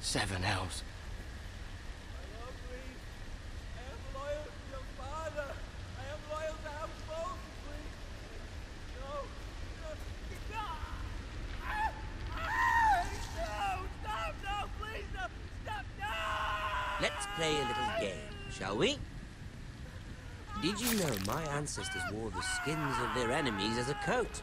Seven hells. Let's play a little game, shall we? Did you know my ancestors wore the skins of their enemies as a coat?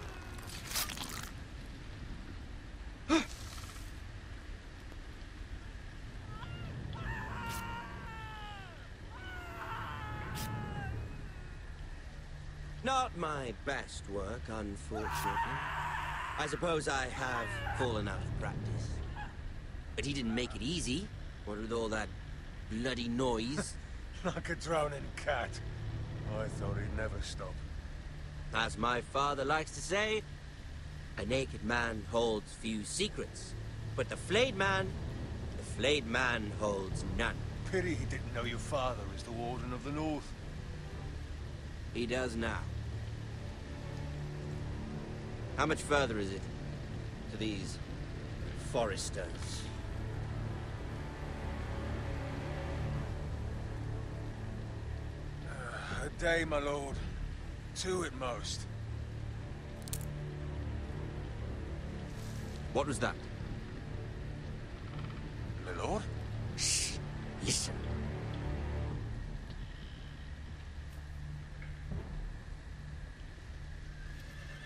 Not my best work, unfortunately. I suppose I have fallen out of practice. But he didn't make it easy, what with all that bloody noise. Like a droning cat. I thought he'd never stop. As my father likes to say, a naked man holds few secrets, but the flayed man holds none. Pity he didn't know your father is the Warden of the North. He does now. How much further is it to these foresters? A day, my lord. 2 at most. What was that? My lord? Shh! Listen.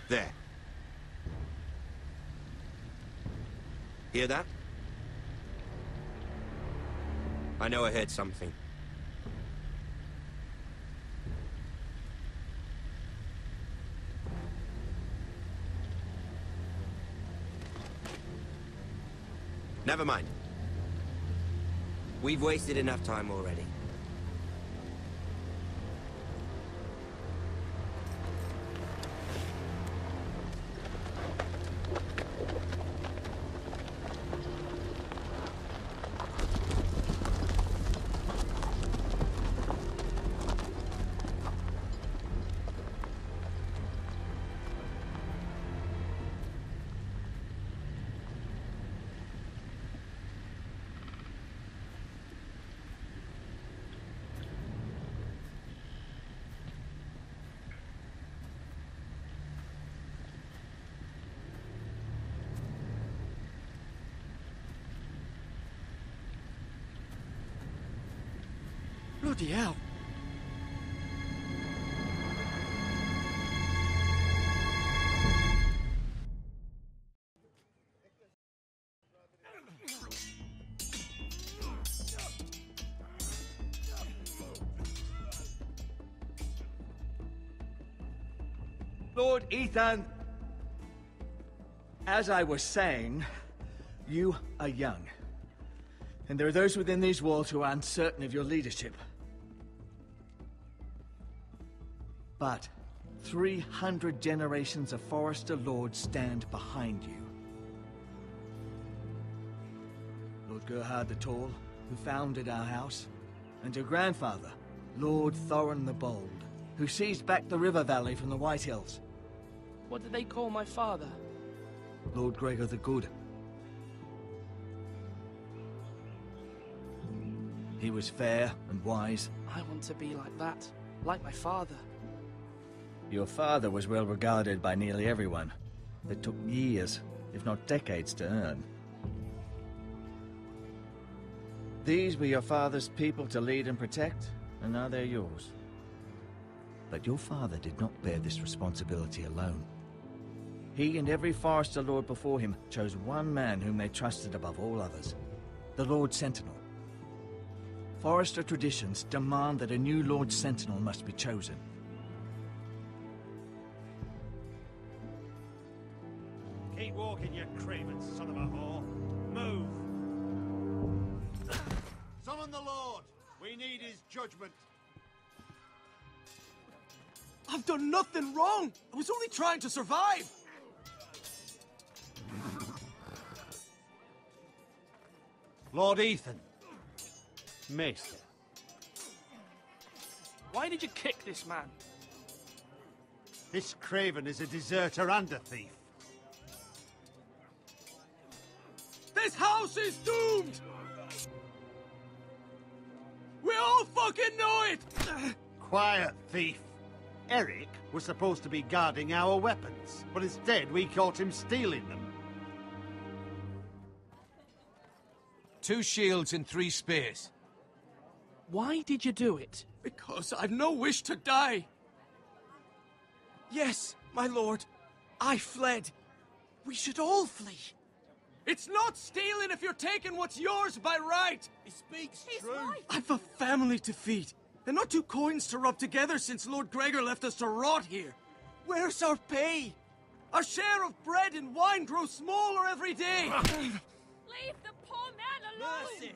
There. Hear that? I know I heard something. Never mind. We've wasted enough time already. Bloody hell. Lord Ethan, as I was saying, you are young. And there are those within these walls who are uncertain of your leadership. But 300 generations of Forester Lords stand behind you. Lord Gerhard the Tall, who founded our house, and your grandfather, Lord Thorin the Bold, who seized back the river valley from the White Hills. What did they call my father? Lord Gregor the Good. He was fair and wise. I want to be like that, like my father. Your father was well regarded by nearly everyone. It took years, if not decades, to earn. These were your father's people to lead and protect, and now they're yours. But your father did not bear this responsibility alone. He and every Forester Lord before him chose one man whom they trusted above all others, the Lord Sentinel. Forester traditions demand that a new Lord Sentinel must be chosen. Keep walking, you craven son of a whore. Move! Summon the Lord! We need his judgment. I've done nothing wrong! I was only trying to survive! Lord Ethan. Maester. Why did you kick this man? This craven is a deserter and a thief. This house is doomed! We all fucking know it! Quiet, thief. Eric was supposed to be guarding our weapons, but instead we caught him stealing them. 2 shields and 3 spears. Why did you do it? Because I've no wish to die. Yes, my lord. I fled. We should all flee. It's not stealing if you're taking what's yours by right. He speaks He's true. right. I've a family to feed, and not 2 coins to rub together since Lord Gregor left us to rot here. Where's our pay? Our share of bread and wine grows smaller every day. Leave the poor man alone. Mercy.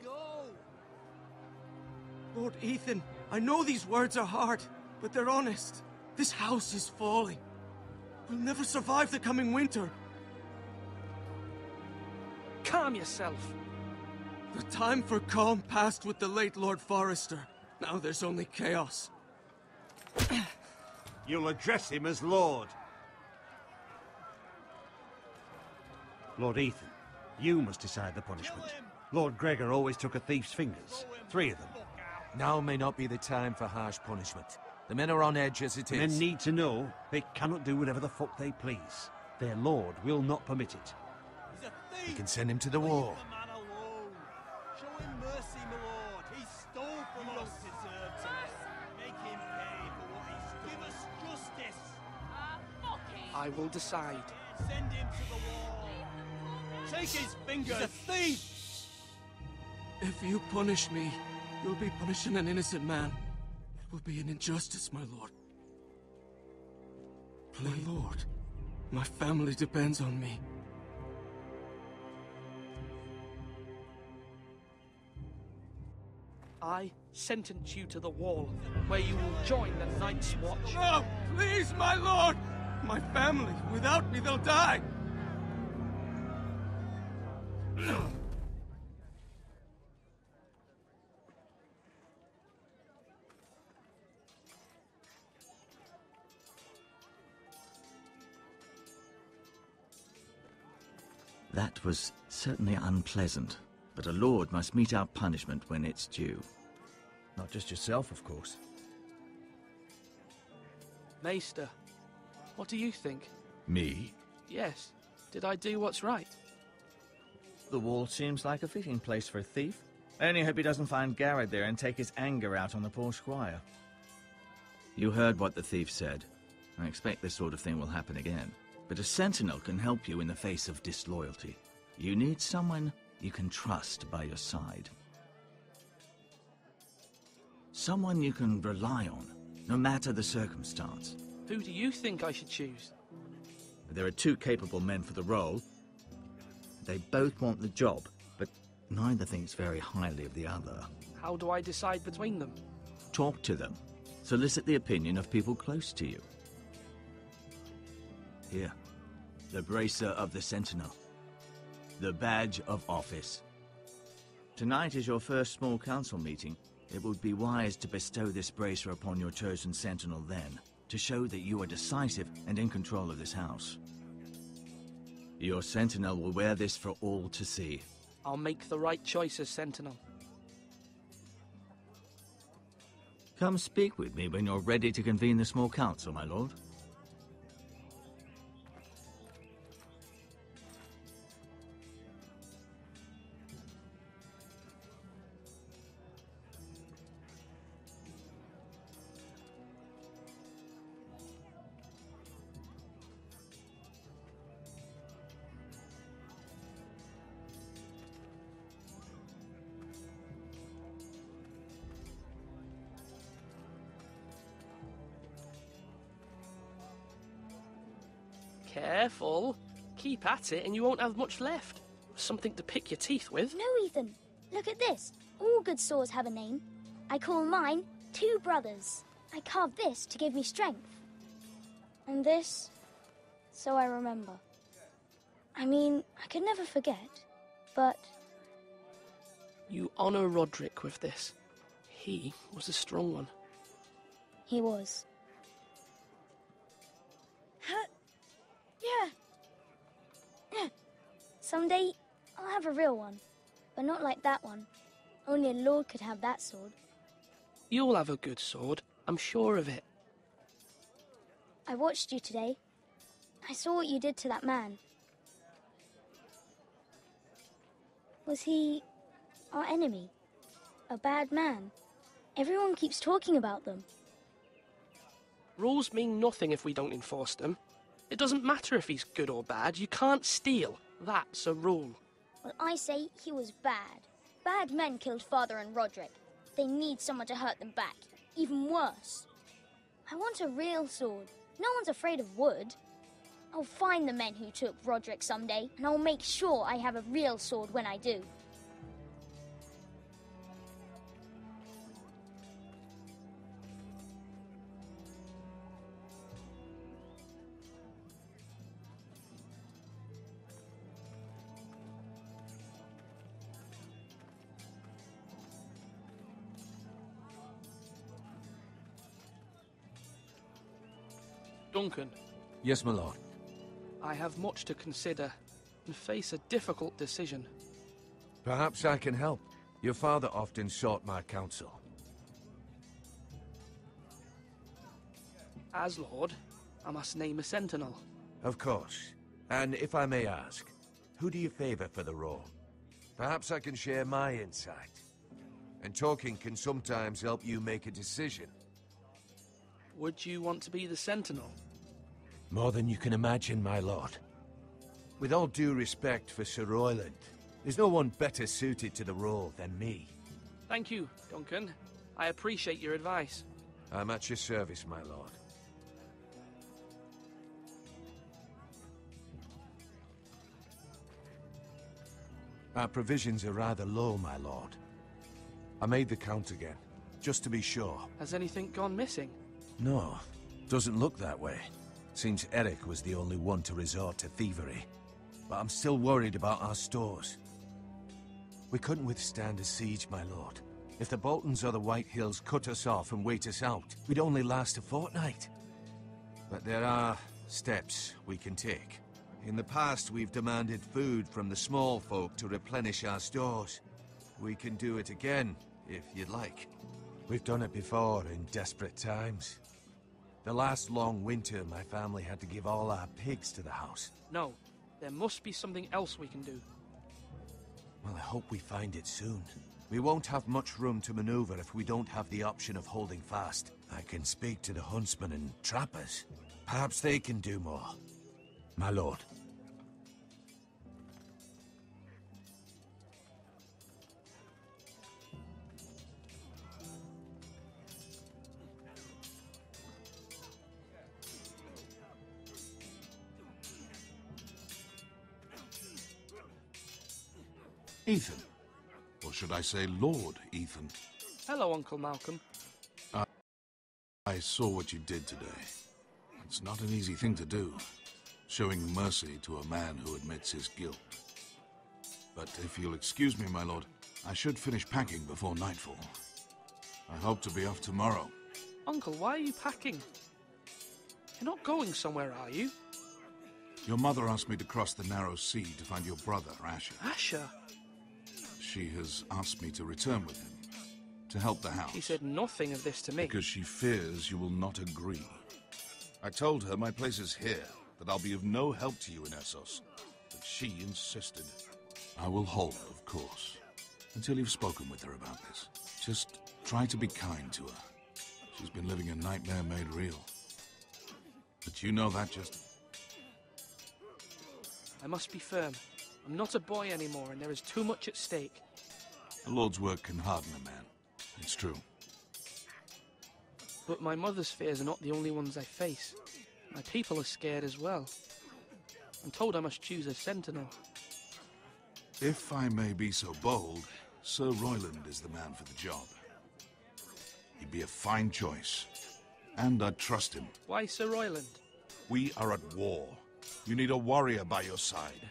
Lord Ethan, I know these words are hard, but they're honest. This house is falling. We'll never survive the coming winter. Calm yourself. The time for calm passed with the late Lord Forrester. Now there's only chaos. You'll address him as Lord. Lord Ethan, you must decide the punishment. Lord Gregor always took a thief's fingers. 3 of them. Now may not be the time for harsh punishment. The men are on edge as it is. Men need to know they cannot do whatever the fuck they please. Their lord will not permit it. He's a thief. We can send him to the wall. Leave the man alone. Show him mercy, my lord. He stole from us. Deserve to make him pay for what he stole. Give us justice. Fuck him. I will decide. Send him to the wall. Take his fingers. He's a thief. If you punish me, you'll be punishing an innocent man. It will be an injustice, my lord. My lord, my family depends on me. I sentence you to the wall, where you will join the Night's Watch. No, please, my lord! My family, without me, they'll die! That was certainly unpleasant, but a lord must mete out punishment when it's due. Not just yourself, of course. Maester, what do you think? Me? Yes. Did I do what's right? The wall seems like a fitting place for a thief. I only hope he doesn't find Garrett there and take his anger out on the poor squire. You heard what the thief said. I expect this sort of thing will happen again. But a sentinel can help you in the face of disloyalty. You need someone you can trust by your side. Someone you can rely on, no matter the circumstance. Who do you think I should choose? There are 2 capable men for the role. They both want the job, but neither thinks very highly of the other. How do I decide between them? Talk to them. Solicit the opinion of people close to you. Here, the bracer of the Sentinel. The badge of office. Tonight is your first small council meeting. It would be wise to bestow this bracer upon your chosen Sentinel then, to show that you are decisive and in control of this house. Your Sentinel will wear this for all to see. I'll make the right choice as Sentinel. Come speak with me when you're ready to convene the small council, my lord. Careful. Keep at it and you won't have much left. Something to pick your teeth with. No, Ethan. Look at this. All good swords have a name. I call mine 2 brothers. I carved this to give me strength. And this, so I remember. I mean, I could never forget, but... You honor Roderick with this. He was a strong one. He was. Yeah. Someday, I'll have a real one. But not like that one. Only a lord could have that sword. You'll have a good sword. I'm sure of it. I watched you today. I saw what you did to that man. Was he our enemy? A bad man? Everyone keeps talking about them. Rules mean nothing if we don't enforce them. It doesn't matter if he's good or bad. You can't steal. That's a rule. Well, I say he was bad. Bad men killed Father and Roderick. They need someone to hurt them back. Even worse. I want a real sword. No one's afraid of wood. I'll find the men who took Roderick someday, and I'll make sure I have a real sword when I do. Duncan. Yes, my lord. I have much to consider and face a difficult decision. Perhaps I can help. Your father often sought my counsel. As Lord, I must name a sentinel. Of course. And if I may ask, who do you favor for the role? Perhaps I can share my insight. And talking can sometimes help you make a decision. Would you want to be the sentinel? More than you can imagine, my lord. With all due respect for Sir Royland, there's no one better suited to the role than me. Thank you, Duncan. I appreciate your advice. I'm at your service, my lord. Our provisions are rather low, my lord. I made the count again, just to be sure. Has anything gone missing? No, doesn't look that way. Seems Eric was the only one to resort to thievery. But I'm still worried about our stores. We couldn't withstand a siege, my lord. If the Boltons or the White Hills cut us off and wait us out, we'd only last a fortnight. But there are steps we can take. In the past, we've demanded food from the small folk to replenish our stores. We can do it again, if you'd like. We've done it before in desperate times. The last long winter, my family had to give all our pigs to the house. No, there must be something else we can do. Well, I hope we find it soon. We won't have much room to maneuver if we don't have the option of holding fast. I can speak to the huntsmen and trappers. Perhaps they can do more. My lord. Ethan. Or should I say Lord Ethan? Hello, Uncle Malcolm. I saw what you did today. It's not an easy thing to do, showing mercy to a man who admits his guilt. But if you'll excuse me, my lord, I should finish packing before nightfall. I hope to be off tomorrow. Uncle, why are you packing? You're not going somewhere, are you? Your mother asked me to cross the narrow sea to find your brother, Asher. Asher? She has asked me to return with him, to help the house. She said nothing of this to me. Because she fears you will not agree. I told her my place is here, that I'll be of no help to you in Essos. But she insisted. I will hold, of course, until you've spoken with her about this. Just try to be kind to her. She's been living a nightmare made real. But you know that just... I must be firm. I'm not a boy anymore, and there is too much at stake. The Lord's work can harden a man. It's true. But my mother's fears are not the only ones I face. My people are scared as well. I'm told I must choose a sentinel. If I may be so bold, Sir Royland is the man for the job. He'd be a fine choice. And I'd trust him. Why Sir Royland? We are at war. You need a warrior by your side.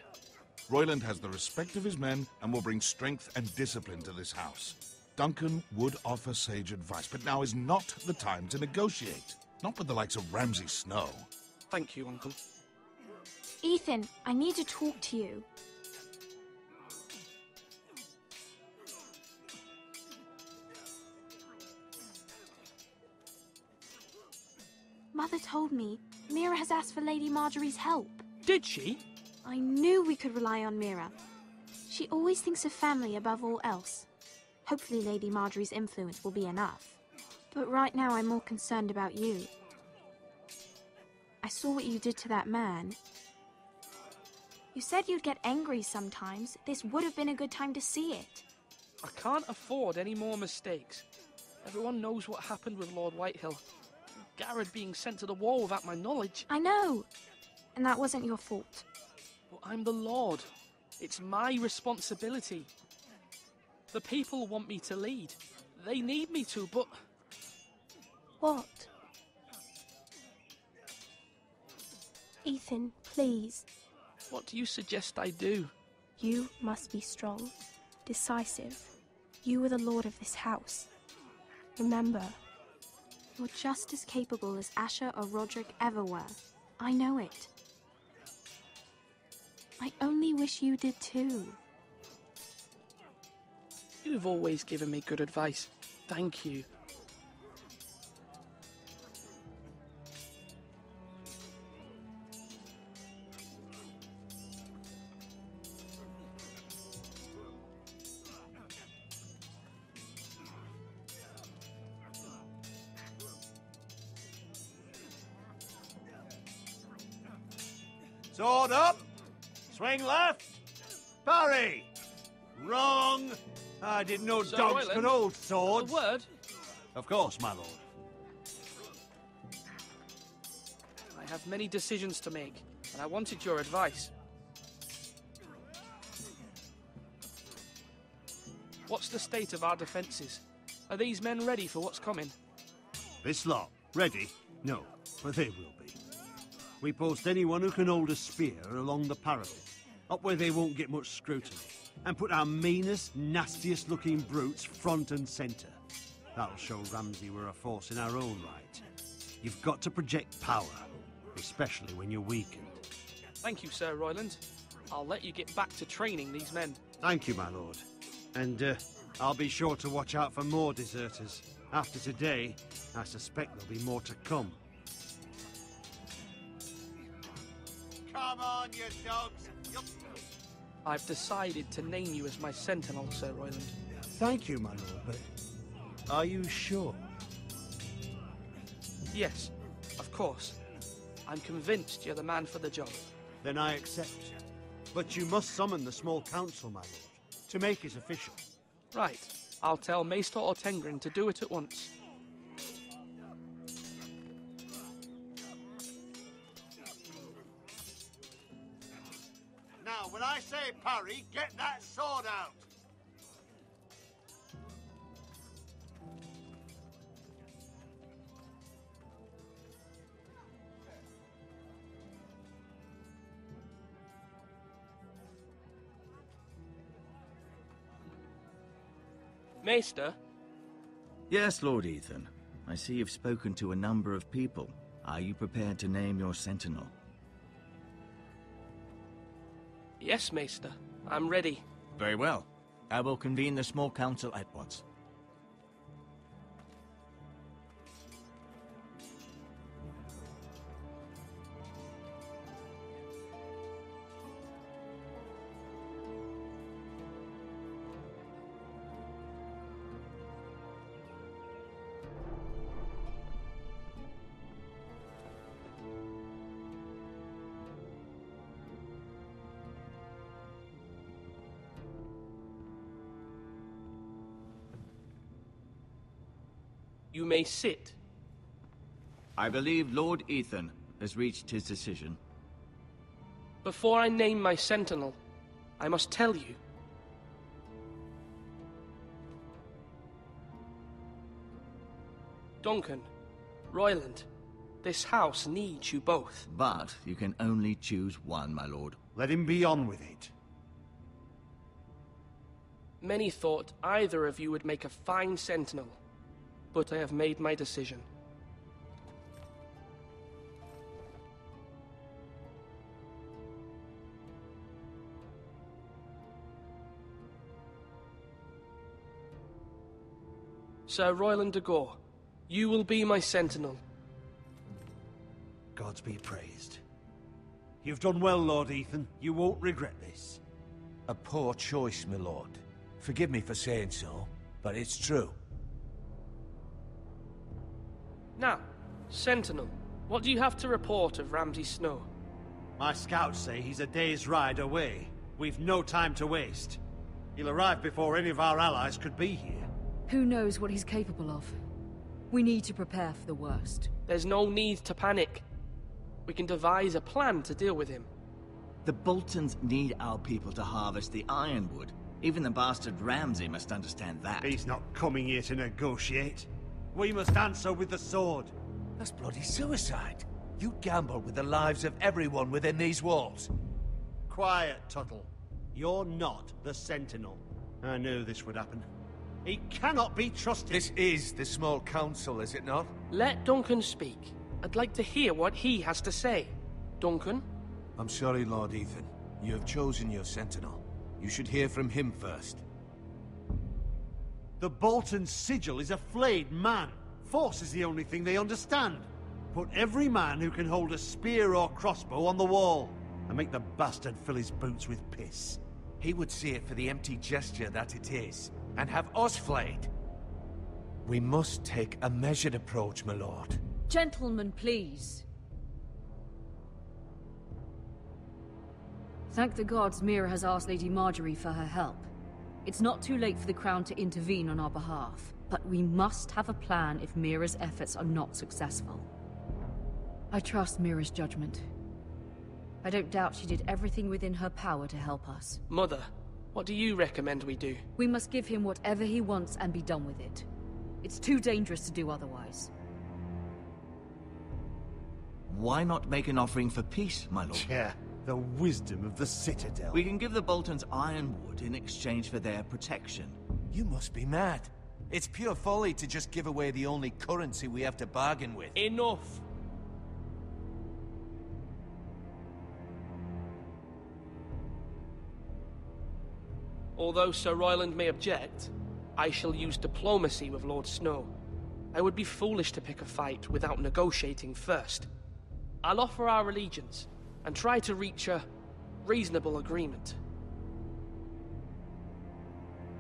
Royland has the respect of his men and will bring strength and discipline to this house. Duncan would offer sage advice, but now is not the time to negotiate. Not with the likes of Ramsay Snow. Thank you, Uncle. Ethan, I need to talk to you. Mother told me Mira has asked for Lady Marjorie's help. Did she? I knew we could rely on Mira. She always thinks of family above all else. Hopefully Lady Marjorie's influence will be enough. But right now I'm more concerned about you. I saw what you did to that man. You said you'd get angry sometimes. This would have been a good time to see it. I can't afford any more mistakes. Everyone knows what happened with Lord Whitehill. Garrett being sent to the wall without my knowledge. I know. And that wasn't your fault. But I'm the Lord. It's my responsibility. The people want me to lead. They need me to, but... What? Ethan, please. What do you suggest I do? You must be strong, decisive. You are the lord of this house. Remember, you're just as capable as Asher or Roderick ever were. I know it. I only wish you did too. You've always given me good advice. Thank you. Sword up! Swing left! Parry! Wrong! I didn't know Sir dogs Royland, could hold swords. A word? Of course, my lord. I have many decisions to make, and I wanted your advice. What's the state of our defences? Are these men ready for what's coming? This lot, ready? No, but they will be. We post anyone who can hold a spear along the parallel, up where they won't get much scrutiny, and put our meanest, nastiest looking brutes front and centre. That'll show Ramsay we're a force in our own right. You've got to project power, especially when you're weakened. Thank you, Sir Royland. I'll let you get back to training these men. Thank you, my lord. And I'll be sure to watch out for more deserters. After today, I suspect there'll be more to come. Come on, you dogs! I've decided to name you as my sentinel, Sir Royland. Thank you, my lord, but are you sure? Yes, of course. I'm convinced you're the man for the job. Then I accept. But you must summon the small council, my lord, to make it official. Right. I'll tell Maester Ortengrin to do it at once. Now, when I say parry, get that sword out! Maester? Yes, Lord Ethan. I see you've spoken to a number of people. Are you prepared to name your sentinel? Yes, Maester. I'm ready. Very well. I will convene the small council at once. You may sit. I believe Lord Ethan has reached his decision. Before I name my sentinel, I must tell you. Duncan, Royland, this house needs you both. But you can only choose one, my lord. Let him be on with it. Many thought either of you would make a fine sentinel, but I have made my decision. Sir Royland de Gore, you will be my sentinel. Gods be praised. You've done well, Lord Ethan. You won't regret this. A poor choice, my lord. Forgive me for saying so, but it's true. Now, Sentinel, what do you have to report of Ramsay Snow? My scouts say he's a day's ride away. We've no time to waste. He'll arrive before any of our allies could be here. Who knows what he's capable of? We need to prepare for the worst. There's no need to panic. We can devise a plan to deal with him. The Boltons need our people to harvest the ironwood. Even the bastard Ramsay must understand that. He's not coming here to negotiate. We must answer with the sword. That's bloody suicide. You gamble with the lives of everyone within these walls. Quiet, Tuttle. You're not the Sentinel. I knew this would happen. He cannot be trusted. This is the small council, is it not? Let Duncan speak. I'd like to hear what he has to say. Duncan? I'm sorry, Lord Ethan. You have chosen your sentinel. You should hear from him first. The Bolton sigil is a flayed man. Force is the only thing they understand. Put every man who can hold a spear or crossbow on the wall, and make the bastard fill his boots with piss. He would see it for the empty gesture that it is, and have us flayed. We must take a measured approach, my lord. Gentlemen, please. Thank the gods Mira has asked Lady Marjorie for her help. It's not too late for the Crown to intervene on our behalf, but we must have a plan if Mira's efforts are not successful. I trust Mira's judgment. I don't doubt she did everything within her power to help us. Mother, what do you recommend we do? We must give him whatever he wants and be done with it. It's too dangerous to do otherwise. Why not make an offering for peace, my lord? Yeah, the wisdom of the Citadel. We can give the Boltons ironwood in exchange for their protection. You must be mad. It's pure folly to just give away the only currency we have to bargain with. Enough! Although Sir Royland may object, I shall use diplomacy with Lord Snow. I would be foolish to pick a fight without negotiating first. I'll offer our allegiance, and try to reach a reasonable agreement.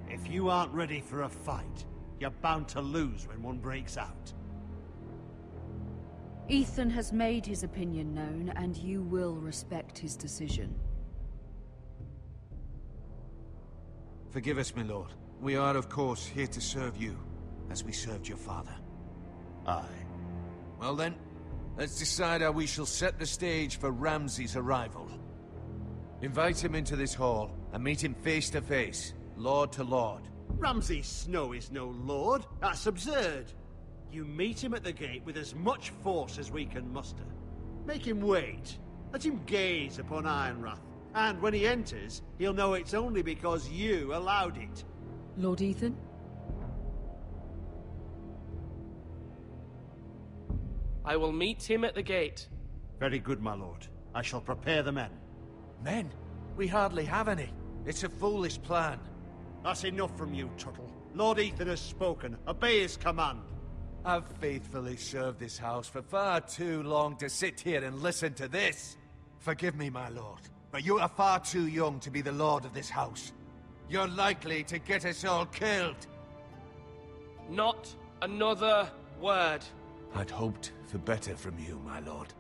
If you aren't ready for a fight, you're bound to lose when one breaks out. Ethan has made his opinion known, and you will respect his decision. Forgive us, my lord. We are, of course, here to serve you, as we served your father. Aye. Well then, let's decide how we shall set the stage for Ramsay's arrival. Invite him into this hall, and meet him face to face, lord to lord. Ramsay Snow is no lord. That's absurd. You meet him at the gate with as much force as we can muster. Make him wait. Let him gaze upon Ironrath. And when he enters, he'll know it's only because you allowed it. Lord Ethan? I will meet him at the gate. Very good, my lord. I shall prepare the men. Men? We hardly have any. It's a foolish plan. That's enough from you, Tuttle. Lord Ethan has spoken. Obey his command. I've faithfully served this house for far too long to sit here and listen to this. Forgive me, my lord, but you are far too young to be the lord of this house. You're likely to get us all killed. Not another word. I'd hoped for better from you, my lord.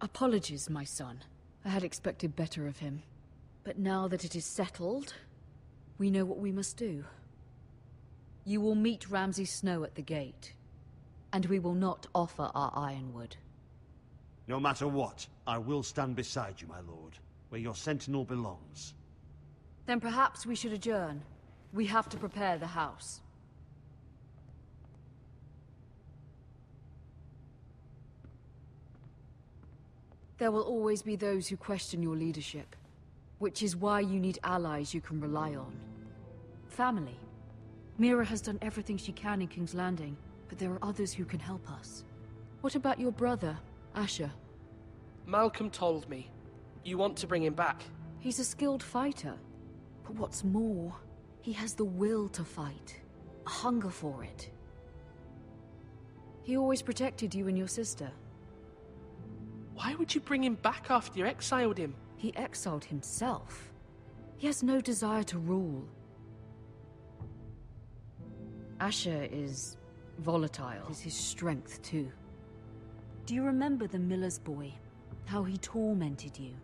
Apologies, my son. I had expected better of him. But now that it is settled, we know what we must do. You will meet Ramsay Snow at the gate, and we will not offer our ironwood. No matter what, I will stand beside you, my lord, where your sentinel belongs. Then perhaps we should adjourn. We have to prepare the house. There will always be those who question your leadership, which is why you need allies you can rely on. Family. Mira has done everything she can in King's Landing, but there are others who can help us. What about your brother, Asher? Malcolm told me. You want to bring him back? He's a skilled fighter. But what's more, he has the will to fight. A hunger for it. He always protected you and your sister. Why would you bring him back after you exiled him? He exiled himself. He has no desire to rule. Asher is volatile. Is his strength too. Do you remember the miller's boy? How he tormented you?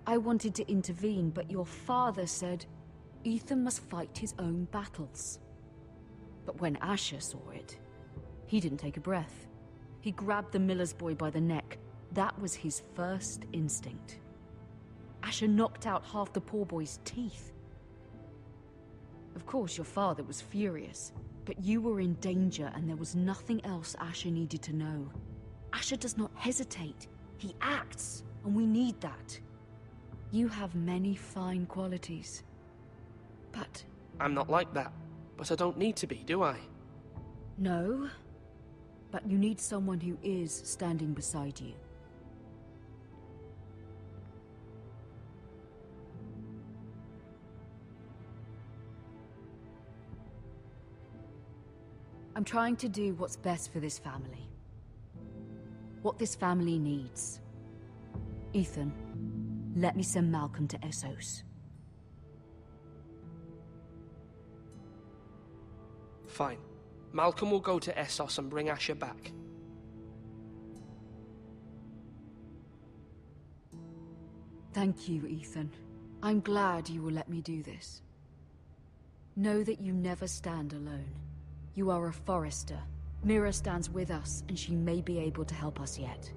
I wanted to intervene, but your father said Ethan must fight his own battles. But when Asher saw it, he didn't take a breath. He grabbed the miller's boy by the neck. That was his first instinct. Asher knocked out half the poor boy's teeth. Of course, your father was furious, but you were in danger and there was nothing else Asher needed to know. Asher does not hesitate. He acts, and we need that. You have many fine qualities, but... I'm not like that, but I don't need to be, do I? No, but you need someone who is standing beside you. I'm trying to do what's best for this family. What this family needs. Ethan, let me send Malcolm to Essos. Fine. Malcolm will go to Essos and bring Asher back. Thank you, Ethan. I'm glad you will let me do this. Know that you never stand alone. You are a Forrester. Mira stands with us, and she may be able to help us yet.